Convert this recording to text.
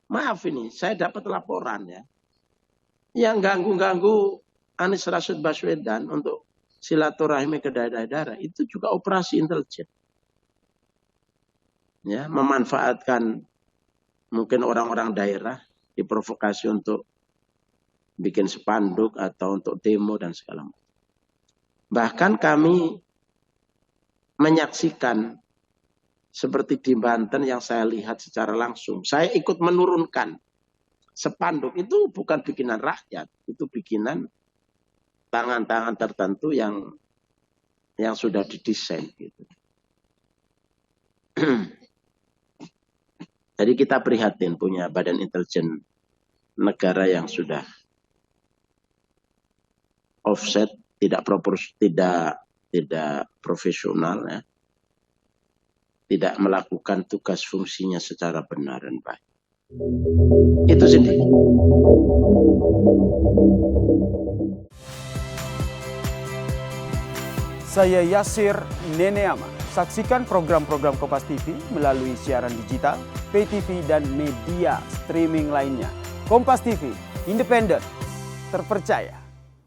Maaf ini, saya dapat laporan ya. Yang ganggu-ganggu Anies Rashid Baswedan untuk silaturahmi ke daerah-daerah itu juga operasi intelijen. Ya, memanfaatkan mungkin orang-orang daerah diprovokasi untuk bikin spanduk atau untuk demo dan segala macam. Bahkan kami menyaksikan seperti di Banten yang saya lihat secara langsung. Saya ikut menurunkan spanduk itu bukan bikinan rakyat, itu bikinan tangan-tangan tertentu yang sudah didesain gitu. Jadi kita prihatin punya badan intelijen negara yang sudah offset, tidak profesional ya. Tidak melakukan tugas fungsinya secara benar dan baik. Itu sendiri. Saya Yasir Neneama. Saksikan program-program Kompas TV melalui siaran digital, pay TV, dan media streaming lainnya. Kompas TV, independen, terpercaya.